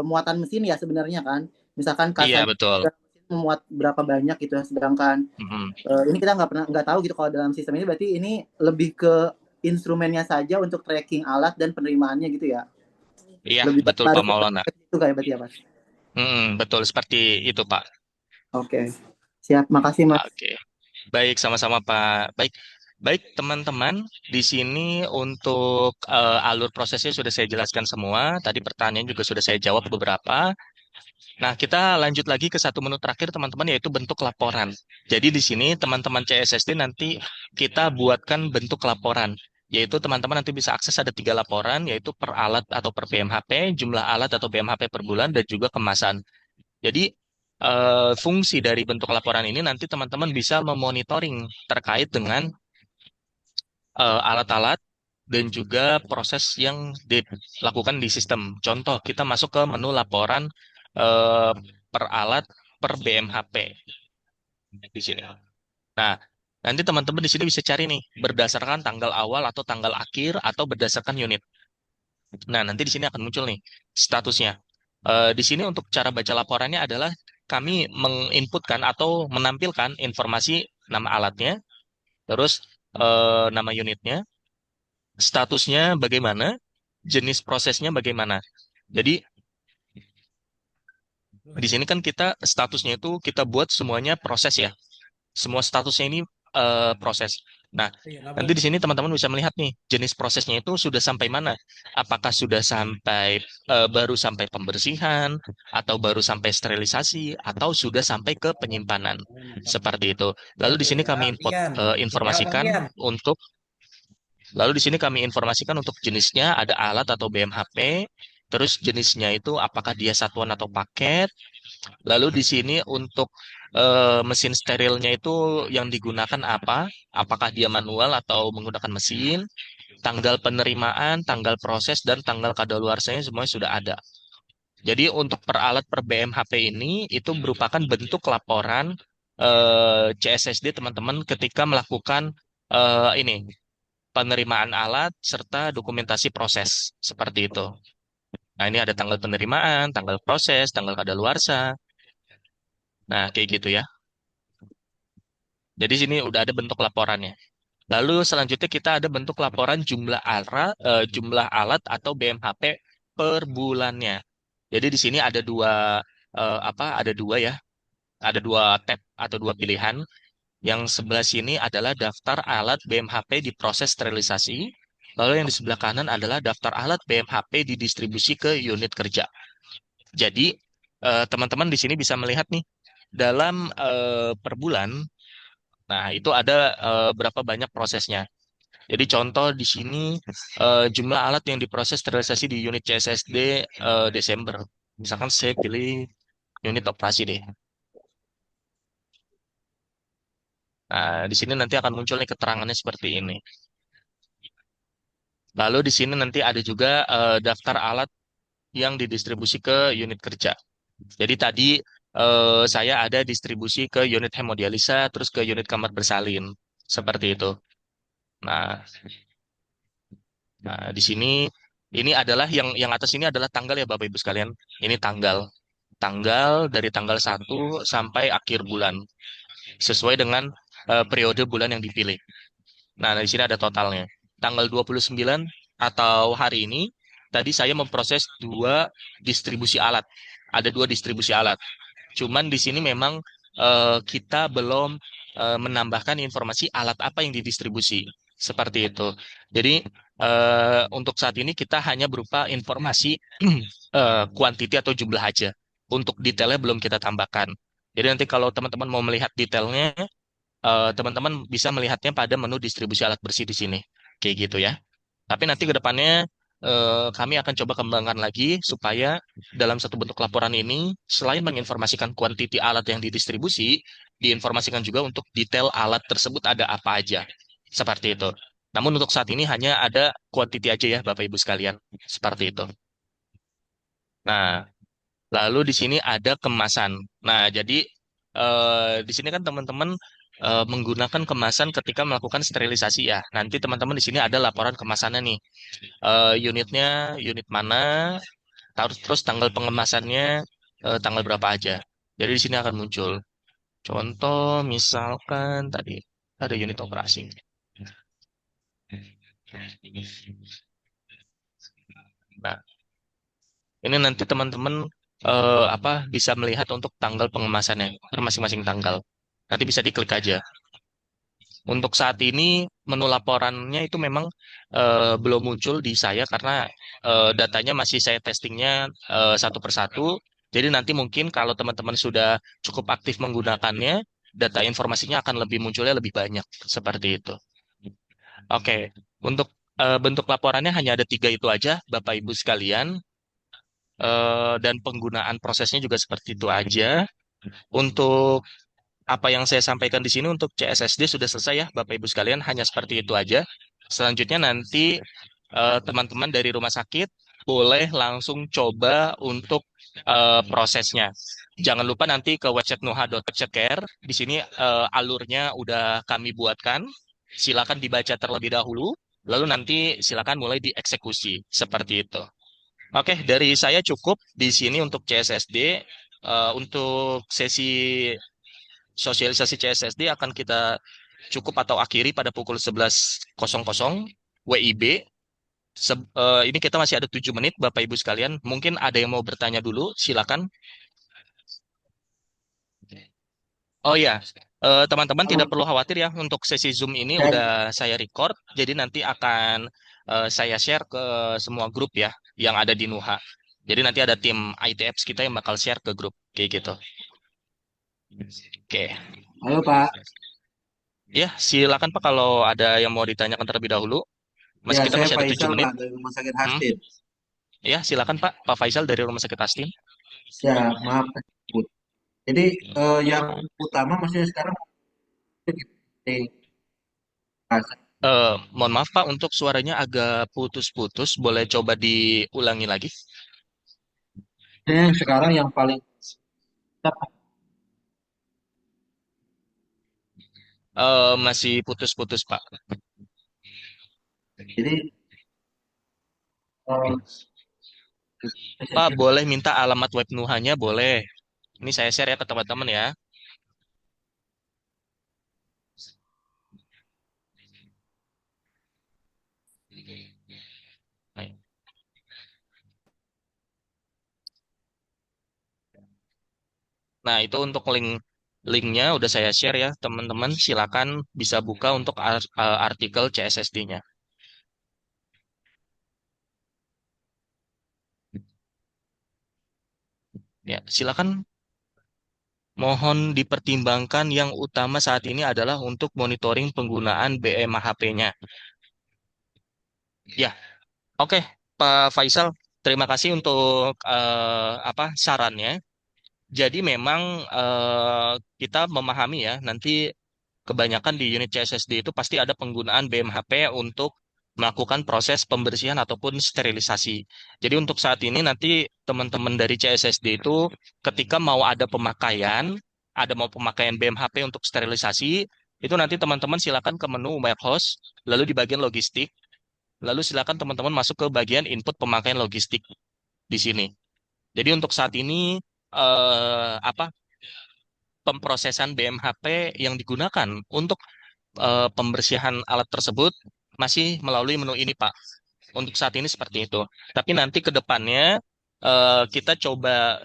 muatan mesin ya sebenarnya kan. Misalkan Iya, kasanya betul. mesin memuat berapa banyak gitu ya. Sedangkan Mm-mm. ini kita nggak tahu gitu kalau dalam sistem ini berarti ini lebih ke instrumennya saja untuk tracking alat dan penerimaannya gitu ya. Iya, Lebih betul Pak baru Maulana. ke itu kayak berarti ya Mas. Betul seperti itu Pak. Oke. Siap, makasih Mas. Oke, baik sama-sama Pak. Baik, baik teman-teman. Di sini untuk alur prosesnya sudah saya jelaskan semua. Tadi pertanyaan juga sudah saya jawab beberapa. Nah, kita lanjut lagi ke satu menu terakhir teman-teman yaitu bentuk laporan. Jadi di sini teman-teman CSSD nanti kita buatkan bentuk laporan. Yaitu teman-teman nanti bisa akses ada 3 laporan, yaitu per alat atau per BMHP, jumlah alat atau BMHP per bulan, dan juga kemasan. Jadi fungsi dari bentuk laporan ini nanti teman-teman bisa memonitoring terkait dengan alat-alat dan juga proses yang dilakukan di sistem. Contoh, kita masuk ke menu laporan eh, per alat per BMHP di sini. Nah, nanti teman-teman di sini bisa cari nih berdasarkan tanggal awal atau tanggal akhir atau berdasarkan unit. Nah, nanti di sini akan muncul nih statusnya. Di sini untuk cara baca laporannya adalah kami menginputkan atau menampilkan informasi nama alatnya, terus nama unitnya, statusnya bagaimana, jenis prosesnya bagaimana. Jadi di sini kan kita statusnya itu kita buat semuanya proses ya. Semua statusnya ini proses. Nah, nanti di sini teman-teman bisa melihat nih jenis prosesnya itu sudah sampai mana. Apakah sudah sampai baru sampai pembersihan atau baru sampai sterilisasi atau sudah sampai ke penyimpanan. Seperti itu. Lalu di sini kami informasikan untuk lalu di sini kami informasikan untuk jenisnya ada alat atau BMHP, terus jenisnya itu apakah dia satuan atau paket. Lalu di sini untuk mesin sterilnya itu yang digunakan apa? Apakah dia manual atau menggunakan mesin? Tanggal penerimaan, tanggal proses, dan tanggal kadaluarsanya semuanya sudah ada. Jadi untuk per alat per BMHP ini itu merupakan bentuk laporan CSSD teman-teman ketika melakukan ini penerimaan alat serta dokumentasi proses seperti itu. Nah ini ada tanggal penerimaan, tanggal proses, tanggal kadaluarsa. Nah kayak gitu ya. Jadi sini udah ada bentuk laporannya. Lalu selanjutnya kita ada bentuk laporan jumlah alat atau BMHP per bulannya. Jadi di sini ada dua apa? Ada dua ya. Ada dua tab atau dua pilihan. Yang sebelah sini adalah daftar alat BMHP di proses sterilisasi. Lalu yang di sebelah kanan adalah daftar alat BMHP didistribusi ke unit kerja. Jadi teman-teman di sini bisa melihat nih dalam per bulan. Nah, itu ada berapa banyak prosesnya. Jadi contoh di sini jumlah alat yang diproses sterilisasi di unit CSSD Desember. Misalkan saya pilih unit operasi deh. Nah, di sini nanti akan muncul nih keterangannya seperti ini. Lalu di sini nanti ada juga daftar alat yang didistribusi ke unit kerja. Jadi tadi saya ada distribusi ke unit hemodialisa, terus ke unit kamar bersalin. Seperti itu. Nah, nah, di sini Ini adalah yang atas ini adalah tanggal ya Bapak Ibu sekalian. Ini tanggal dari tanggal 1 sampai akhir bulan sesuai dengan periode bulan yang dipilih. Nah, di sini ada totalnya. Tanggal 29 atau hari ini, tadi saya memproses dua distribusi alat. Ada dua distribusi alat. Cuman di sini memang kita belum menambahkan informasi alat apa yang didistribusi. Seperti itu. Jadi, untuk saat ini kita hanya berupa informasi kuantiti atau jumlah aja. Untuk detailnya belum kita tambahkan. Jadi nanti kalau teman-teman mau melihat detailnya, teman-teman bisa melihatnya pada menu distribusi alat bersih di sini. Kayak gitu ya. Tapi nanti ke depannya kami akan coba kembangkan lagi supaya dalam satu bentuk laporan ini, selain menginformasikan kuantiti alat yang didistribusi, diinformasikan juga untuk detail alat tersebut ada apa aja. Seperti itu. Namun untuk saat ini hanya ada kuantiti aja ya Bapak Ibu sekalian. Seperti itu. Nah, lalu di sini ada kemasan. Nah, jadi di sini kan teman-teman menggunakan kemasan ketika melakukan sterilisasi ya. Nanti teman-teman di sini ada laporan kemasannya nih. Unitnya, unit mana, terus tanggal pengemasannya, tanggal berapa aja. Jadi di sini akan muncul. Contoh misalkan tadi ada unit operasi. Nah, ini nanti teman-teman bisa melihat untuk tanggal pengemasannya per masing-masing tanggal. Nanti bisa diklik aja. Untuk saat ini menu laporannya itu memang belum muncul di saya karena datanya masih saya testingnya satu persatu. Jadi nanti mungkin kalau teman-teman sudah cukup aktif menggunakannya, data informasinya akan lebih munculnya lebih banyak seperti itu. Oke, untuk bentuk laporannya hanya ada 3 itu aja, Bapak Ibu sekalian. Dan penggunaan prosesnya juga seperti itu aja. Untuk apa yang saya sampaikan di sini untuk CSSD sudah selesai ya, Bapak Ibu sekalian, hanya seperti itu aja. Selanjutnya nanti teman-teman dari rumah sakit boleh langsung coba untuk prosesnya. Jangan lupa nanti ke website nuha.care. Di sini alurnya udah kami buatkan. Silakan dibaca terlebih dahulu, lalu nanti silakan mulai dieksekusi seperti itu. Oke, dari saya cukup di sini untuk CSSD. Untuk sesi sosialisasi CSSD akan kita cukup atau akhiri pada pukul 11.00 WIB. Ini kita masih ada 7 menit, Bapak Ibu sekalian. Mungkin ada yang mau bertanya dulu, silakan. Oh ya, teman-teman tidak perlu khawatir ya, untuk sesi Zoom ini udah saya record, jadi nanti akan saya share ke semua grup ya, yang ada di Nuha. Jadi nanti ada tim IT Apps kita yang bakal share ke grup, kayak gitu. Oke. Halo Pak, Ya, silakan Pak kalau ada yang mau ditanyakan terlebih dahulu. ya Kita saya masih ada 7 Faisal menit. Pak dari Rumah Sakit Hmm? Hastin. Ya, silakan Pak Faisal dari Rumah Sakit Astin. Ya maaf, Bu. Jadi yang utama masih sekarang di Mohon maaf Pak, untuk suaranya agak putus-putus. Boleh coba diulangi lagi? yang sekarang yang paling Masih putus-putus Pak. jadi eh, Pak, boleh minta alamat web Nuhanya? Boleh. Ini saya share ya ke teman-teman ya. Nah, itu untuk linknya udah saya share ya, teman-teman. Silakan bisa buka untuk artikel CSSD-nya. Ya, silakan. Mohon dipertimbangkan yang utama saat ini adalah untuk monitoring penggunaan BMHP-nya. Ya, oke, Pak Faisal. Terima kasih untuk sarannya. Jadi memang kita memahami ya, nanti kebanyakan di unit CSSD itu pasti ada penggunaan BMHP untuk melakukan proses pembersihan ataupun sterilisasi. Jadi untuk saat ini nanti teman-teman dari CSSD itu ketika mau ada mau pemakaian BMHP untuk sterilisasi, itu nanti teman-teman silakan ke menu warehouse, lalu di bagian logistik, Lalu silakan teman-teman masuk ke bagian input pemakaian logistik di sini. Jadi untuk saat ini apa pemrosesan BMHP yang digunakan untuk pembersihan alat tersebut masih melalui menu ini, Pak. Untuk saat ini seperti itu. Tapi nanti ke depannya kita coba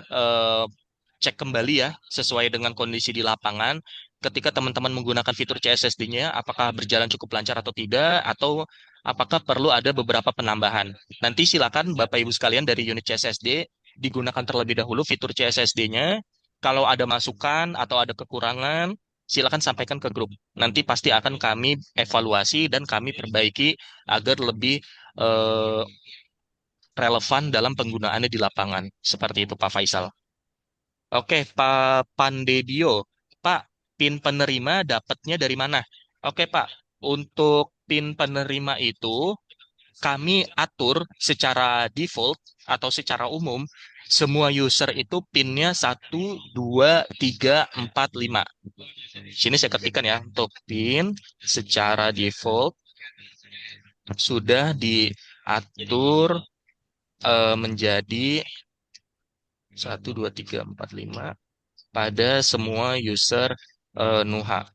cek kembali ya sesuai dengan kondisi di lapangan. Ketika teman-teman menggunakan fitur CSSD-nya, apakah berjalan cukup lancar atau tidak, atau apakah perlu ada beberapa penambahan. Nanti silakan Bapak Ibu sekalian dari unit CSSD digunakan terlebih dahulu fitur CSSD-nya. Kalau ada masukan atau ada kekurangan, silakan sampaikan ke grup. Nanti pasti akan kami evaluasi dan kami perbaiki agar lebih eh, relevan dalam penggunaannya di lapangan. Seperti itu, Pak Faisal. Oke, Pak Pandedio. Pak, PIN penerima dapatnya dari mana? Oke, Pak. Untuk PIN penerima itu kami atur secara default atau secara umum semua user itu PIN-nya 1, 2, 3, 4, 5. Sini saya ketikkan ya, untuk PIN secara default sudah diatur menjadi 1, 2, 3, 4, 5 pada semua user Nuha.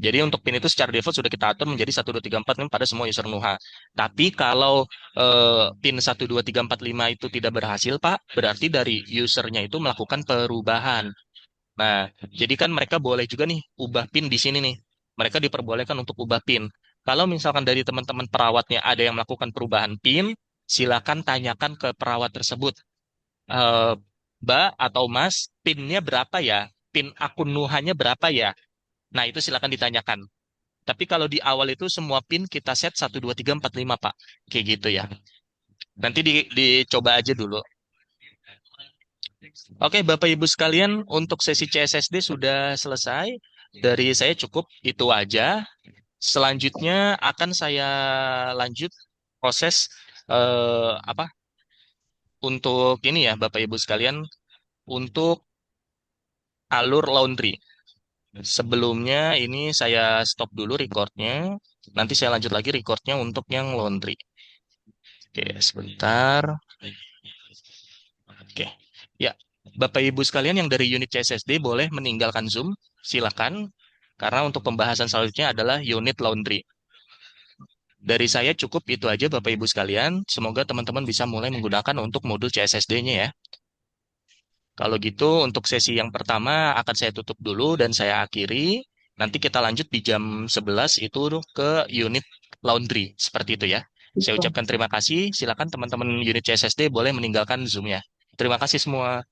Jadi untuk PIN itu secara default sudah kita atur menjadi 1, 2, 3, 4, 5 pada semua user Nuha. Tapi kalau PIN 1, 2, 3, 4, 5 itu tidak berhasil, Pak, berarti dari usernya itu melakukan perubahan. Nah, jadi kan mereka boleh juga nih ubah PIN di sini nih. Mereka diperbolehkan untuk ubah PIN. Kalau misalkan dari teman-teman perawatnya ada yang melakukan perubahan PIN, silakan tanyakan ke perawat tersebut. Eh, Mbak atau Mas, PIN-nya berapa ya? PIN akun Nuhanya berapa ya? Nah, itu silakan ditanyakan. Tapi kalau di awal itu semua PIN kita set 1, 2, 3, 4, 5, Pak. Kayak gitu ya. Nanti dicoba aja dulu. Oke, Bapak Ibu sekalian, untuk sesi CSSD sudah selesai. Dari saya cukup itu aja. Selanjutnya akan saya lanjut proses apa untuk ini ya, Bapak Ibu sekalian, untuk alur laundry. Sebelumnya ini saya stop dulu recordnya. Nanti saya lanjut lagi recordnya untuk yang laundry. Oke, sebentar. Oke, ya, Bapak Ibu sekalian yang dari unit CSSD boleh meninggalkan Zoom, silakan. Karena untuk pembahasan selanjutnya adalah unit laundry. Dari saya cukup itu aja Bapak Ibu sekalian. Semoga teman-teman bisa mulai menggunakan untuk modul CSSD-nya ya. Kalau gitu untuk sesi yang pertama akan saya tutup dulu dan saya akhiri. Nanti kita lanjut di jam 11 itu ke unit laundry. Seperti itu ya. Saya ucapkan terima kasih. Silakan teman-teman unit CSSD boleh meninggalkan Zoom-nya. Terima kasih semua.